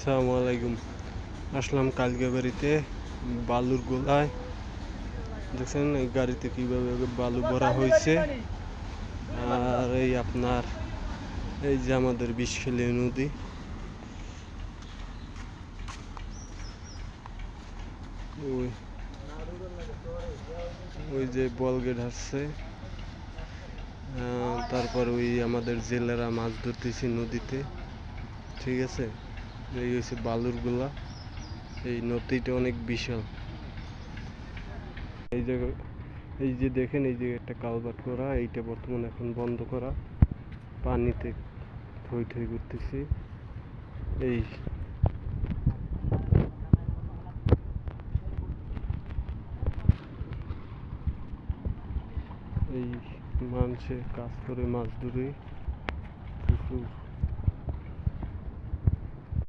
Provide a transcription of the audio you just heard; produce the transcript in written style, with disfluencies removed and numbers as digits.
আসসালামু আলাইকুম। আসলাম কালকে বাড়িতে বালুর গোলায়। দেখছেন এই গাড়িতে কিভাবে বালু ভরা হয়েছে। আর এই আপনার এই যে আমাদের বিষখালী নদী, ওই ওই যে বলগেট আসছে। তারপর ওই আমাদের জেলেরা মাছ ধরতেছি নদীতে, ঠিক আছে। এই হচ্ছে বালুর গোলা। এই নদীটা অনেক বিশাল। এই জায়গা, এই যে দেখেন, এই যে একটা কালভার্ট করা, এইটা বর্তমানে এখন বন্ধ করা। পানিতে থই থই করতেছি। এই এই মানুষে কাজ করে মাছ ধরে প্রচুর